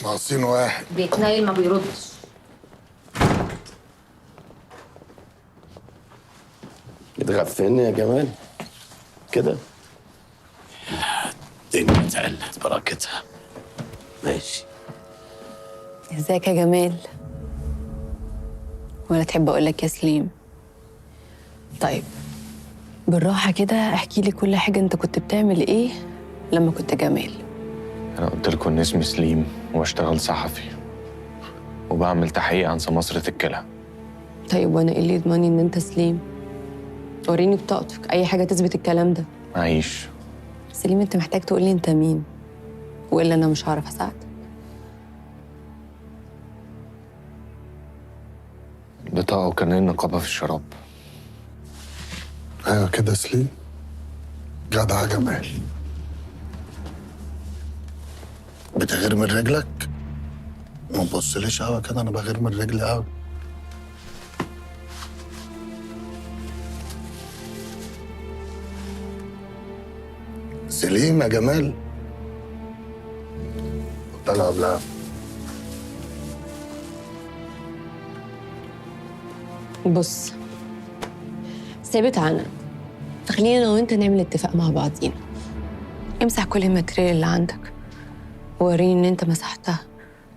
ناقصين واحد. بيتنايل ما بيردش. بتغفلني يا جمال كده؟ الدنيا اتقلت بركتها. ماشي. ازيك يا جمال؟ ولا تحب اقول لك يا سليم؟ طيب بالراحه كده احكي لي كل حاجه، انت كنت بتعمل ايه لما كنت جمال؟ أنا قلت لكم إن اسمي سليم واشتغل صحفي وبعمل تحقيق عن سماسرة الكلى. طيب وانا ايه اللي يضمني ان انت سليم؟ وريني بطاقتك، اي حاجه تثبت الكلام ده. معيش. سليم انت محتاج تقولي انت مين، والا انا مش هعرف اساعدك. بطاقة وكارنيه نقابة في الشراب. ايوه كده سليم، جدع يا جمال. بتغير من رجلك؟ ما تبصليش قوي كده، انا بغير من رجلي قوي. سليم يا جمال. طلع قبلها. بص ثابت عنك، خلينا انا وانت نعمل اتفاق مع بعضينا. امسح كل الماتريال اللي عندك ووريني ان انت مسحتها،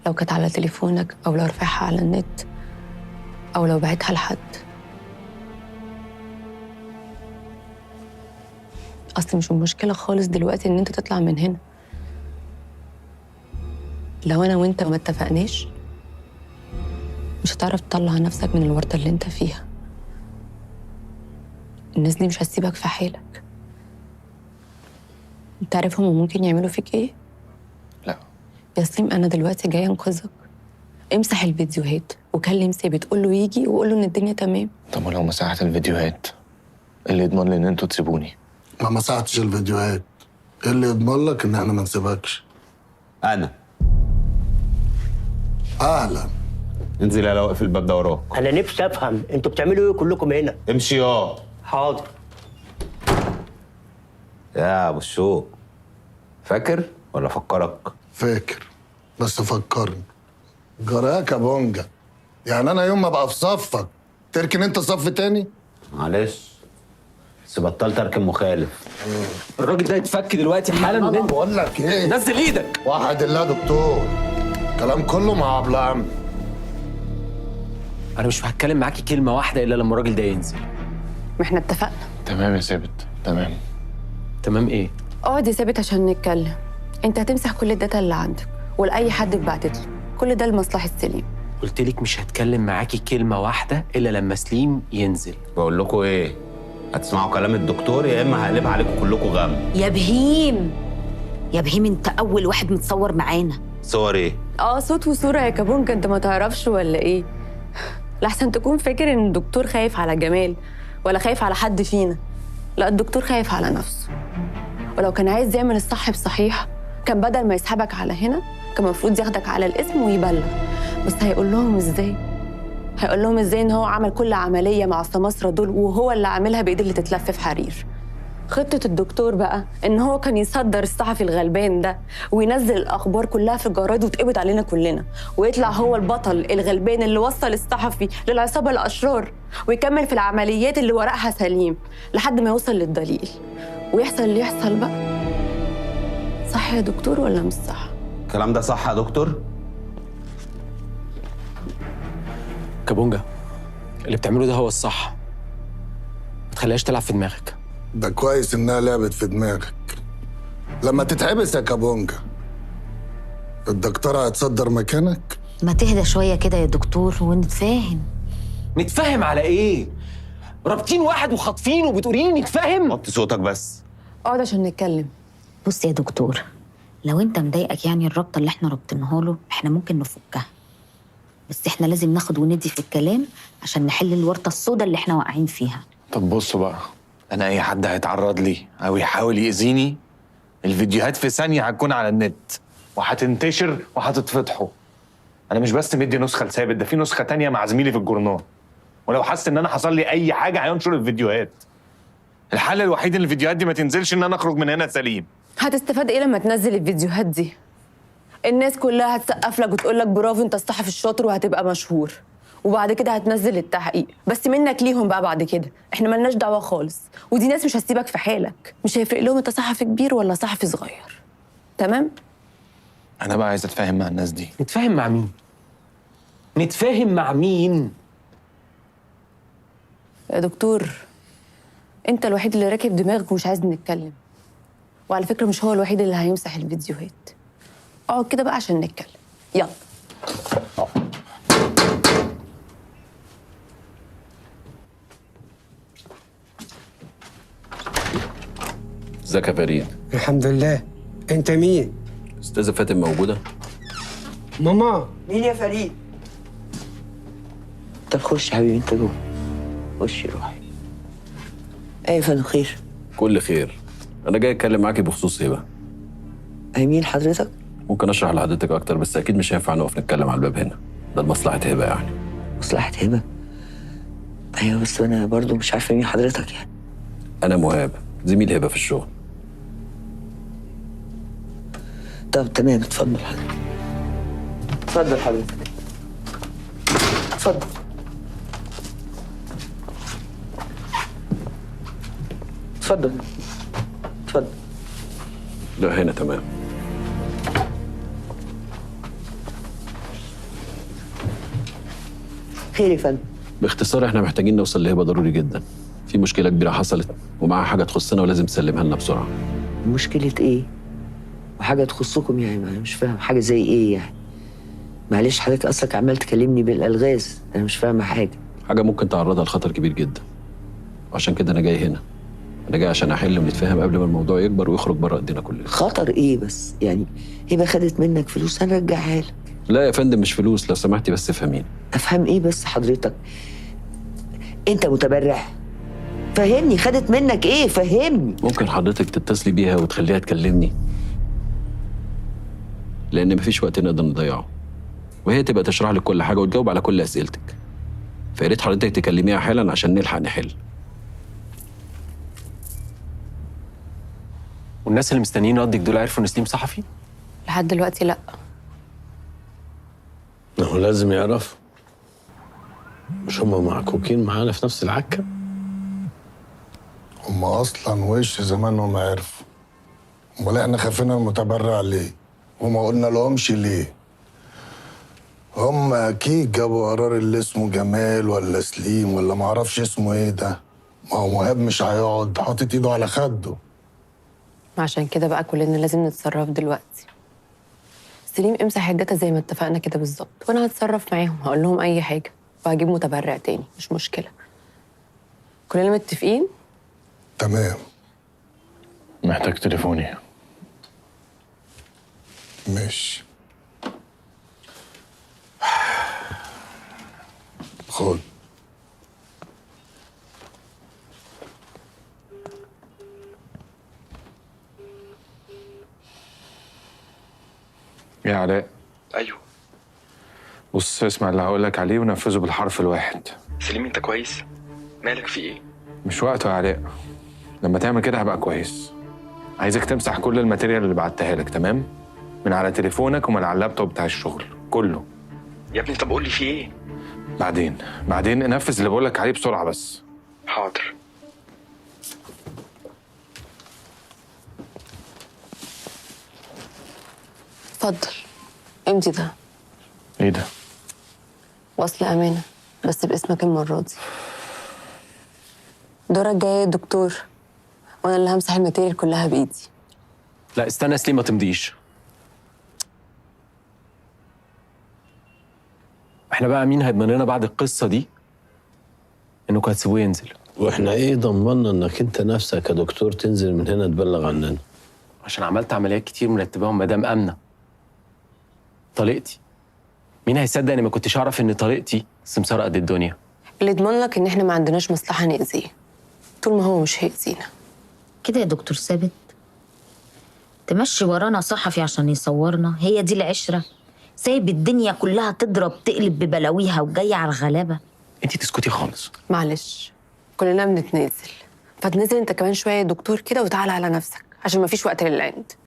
لو كانت على تليفونك او لو رفعها على النت او لو بعتها لحد. اصل مش المشكله خالص دلوقتي ان انت تطلع من هنا. لو انا وانت ما اتفقناش مش هتعرف تطلع نفسك من الورطه اللي انت فيها. الناس دي مش هتسيبك في حالك. انت عارف هما ممكن يعملوا فيك ايه؟ لا. يا سليم انا دلوقتي جايه انقذك. امسح الفيديوهات وكلم ثابت، قول له يجي وقول له ان الدنيا تمام. طب ولو مسحت الفيديوهات إيه اللي يضمن لي إن أنتوا تسيبوني؟ ما مسحتش الفيديوهات، ايه اللي يضمن لك ان احنا ما نسيبكش؟ انا اهلا. انزل على واقف الباب ده وراك. انا نفسي افهم انتوا بتعملوا ايه كلكم هنا؟ امشي حاضر. يا ابو الشوق، فاكر ولا افكرك؟ فاكر بس فكرني. جراك يا بونجا، يعني انا يوم ما ابقى في صفك تركن انت صف تاني؟ معلش بس بطلت اركن مخالف. الراجل ده يتفك دلوقتي حالا. انا بقول لك ايه، نزل ايدك. واحد الله دكتور، الكلام كله مع ابو العم. انا مش هتكلم معاكي كلمه واحده الا لما الراجل ده ينزل. ما احنا اتفقنا. تمام يا ثابت، تمام. تمام ايه؟ اقعد يا ثابت عشان نتكلم. انت هتمسح كل الداتا اللي عندك ولاي حد اتبعتت له، كل ده لمصلحه سليم. قلت لك مش هتكلم معاكي كلمه واحده الا لما سليم ينزل. بقول لكم ايه، هتسمعوا كلام الدكتور يا اما هقلبها عليكم كلكم غم. يا بهيم، يا بهيم انت اول واحد متصور معانا. صور ايه؟ صوت وصوره يا كابونجا، انت ما تعرفش ولا ايه؟ لحسن تكون فاكر ان الدكتور خايف على جمال ولا خايف على حد فينا. لا، الدكتور خايف على نفسه، ولو كان عايز يعمل الصح بصحيح كان بدل ما يسحبك على هنا كان المفروض ياخدك على الاسم ويبلغ. بس هيقول لهم ازاي؟ هيقول لهم ازاي ان هو عمل كل عمليه مع السماسرة دول وهو اللي عاملها بايديه اللي تتلف في حرير؟ خطة الدكتور بقى ان هو كان يصدر الصحفي الغلبان ده وينزل الاخبار كلها في الجرايد وتقبض علينا كلنا، ويطلع هو البطل الغلبان اللي وصل الصحفي للعصابة الاشرار، ويكمل في العمليات اللي ورقها سليم لحد ما يوصل للدليل ويحصل اللي يحصل بقى. صح يا دكتور ولا مش صح؟ الكلام ده صح يا دكتور؟ كابونجا اللي بتعمله ده هو الصح، ما تخليهاش تلعب في دماغك. ده كويس انها لعبت في دماغك. لما تتحبس يا كابونجا الدكتورة هتصدر مكانك. ما تهدى شويه كده يا دكتور ونتفاهم. نتفاهم على ايه؟ رابطين واحد وخاطفينه وبتقولي نتفاهم؟ وطي صوتك بس. اقعد عشان نتكلم. بص يا دكتور، لو انت مضايقك يعني الرابطه اللي احنا رابطينها له احنا ممكن نفكها، بس احنا لازم ناخد وندي في الكلام عشان نحل الورطه السوداء اللي احنا واقعين فيها. طب بصوا بقى، أنا أي حد هيتعرض لي أو يحاول يأذيني الفيديوهات في ثانية هتكون على النت وهتنتشر وهتتفضحوا. أنا مش بس مدي نسخة لثابت، ده في نسخة تانية مع زميلي في الجورنال، ولو حس إن أنا حصل لي أي حاجة هينشر الفيديوهات. الحل الوحيد إن الفيديوهات دي ما تنزلش إن أنا أخرج من هنا سليم. هتستفاد ايه لما تنزل الفيديوهات دي؟ الناس كلها هتسقف لك وتقول لك برافو انت الصحفي الشاطر وهتبقى مشهور، وبعد كده هتنزل التحقيق، بس منك ليهم بقى بعد كده، احنا ملناش دعوه خالص، ودي ناس مش هتسيبك في حالك، مش هيفرق لهم انت صحفي كبير ولا صحفي صغير. تمام؟ انا بقى عايز اتفاهم مع الناس دي. نتفاهم مع مين؟ نتفاهم مع مين؟ يا دكتور انت الوحيد اللي راكب دماغك ومش عايز نتكلم، وعلى فكره مش هو الوحيد اللي هيمسح الفيديوهات. اقعد كده بقى عشان نتكلم، يلا. ازيك يا فريد؟ الحمد لله. انت مين؟ استاذه فاتن موجوده؟ ماما. مين يا فريد؟ طب خش يا حبيبي انت جوه. خش روحي. ايه يا فندم خير؟ كل خير. انا جاي اتكلم معاكي بخصوص هبه. اي مين حضرتك؟ ممكن اشرح لحضرتك اكتر بس اكيد مش هينفع نقف نتكلم على الباب هنا. ده لمصلحه هبه يعني. مصلحة هبة؟ ايوه بس انا برضو مش عارفة مين حضرتك يعني. انا مهاب زميل هبه في الشغل. طب تمام اتفضل حضرتك. اتفضل حضرتك. اتفضل. اتفضل. اتفضل. لا هنا تمام. خير يا فندم. باختصار احنا محتاجين نوصل لهبه ضروري جدا. في مشكله كبيره حصلت ومعاها حاجه تخصنا ولازم تسلمها لنا بسرعه. مشكلة ايه؟ وحاجة تخصكم يعني؟ ما أنا مش فاهم حاجة زي ايه يعني. معلش حضرتك اصلك عمال تكلمني بالالغاز، انا مش فاهمة حاجة. حاجه ممكن تعرضها لخطر كبير جدا. وعشان كده انا جاي هنا. انا جاي عشان احل ونتفاهم قبل ما الموضوع يكبر ويخرج بره ايدينا كلنا. خطر ايه بس؟ يعني هبة خدت منك فلوس هنرجعها لك. لا يا فندم مش فلوس، لو سمحتي بس افهميني. افهم ايه بس حضرتك؟ انت متبرع؟ فهمني خدت منك ايه؟ فهمني. ممكن حضرتك تتصلي بيها وتخليها تكلمني؟ لان مفيش وقت نقدر نضيعه. وهي تبقى تشرح لك كل حاجه وتجاوب على كل اسئلتك. فيا ريت حضرتك تكلميها حالا عشان نلحق نحل. والناس اللي مستنيين ردك دول عرفوا ان سليم صحفي؟ لحد دلوقتي لا. هو لازم يعرف. مش هم معكوكين معانا في نفس العكة؟ هم اصلا وش زمانهم عرفوا. امال احنا خافين المتبرع ليه؟ وما قلنا لهمش ليه؟ هم اكيد جابوا قرار اللي اسمه جمال ولا سليم ولا ما اعرفش اسمه ايه ده. ما هو مهاب مش هيقعد حاطط ايده على خده. عشان كده بقى كلنا لازم نتصرف دلوقتي. سليم امسح الداتا زي ما اتفقنا كده بالظبط، وانا هتصرف معاهم، هقول لهم اي حاجه وهجيب متبرع تاني، مش مشكله. كلنا متفقين؟ تمام. محتاج تليفوني. ماشي. خد. يا علاء. ايوه. بص اسمع اللي هقول لك عليه ونفذه بالحرف الواحد. سليم انت كويس؟ مالك في ايه؟ مش وقته يا علاء. لما تعمل كده هبقى كويس. عايزك تمسح كل الماتيريال اللي بعتها لك، تمام؟ من على تليفونك ومن على اللابتوب بتاع الشغل كله. يا ابني طب قول لي في ايه؟ بعدين انفذ اللي بقول لك عليه بسرعه بس. حاضر. اتفضل امضي ده. ايه ده؟ وصل امانه بس باسمك المره دي. دورك جاي يا دكتور، وانا اللي همسح الماتيريال كلها بايدي. لا استنى يا سليم ما تمضيش. احنا بقى مين هيضمن لنا بعد القصه دي انكم هتسيبوه ينزل؟ واحنا ايه ضمننا انك انت نفسك يا دكتور تنزل من هنا تبلغ عننا؟ عشان عملت عمليات كتير مرتباهم مدام امنه. طليقتي. مين هيصدق اني ما كنتش اعرف ان طليقتي سمساره قد الدنيا؟ اللي يضمن لك ان احنا ما عندناش مصلحه نأذيه طول ما هو مش هيأذينا. كده يا دكتور ثابت تمشي ورانا صحفي عشان يصورنا؟ هي دي العشرة؟ سايب الدنيا كلها تضرب تقلب ببلاويها وجاية على الغلابة. انتي تسكتي خالص. معلش كلنا بنتنازل، فتنزل انت كمان شويه يا دكتور كده وتعالى على نفسك عشان ما فيش وقت للعند.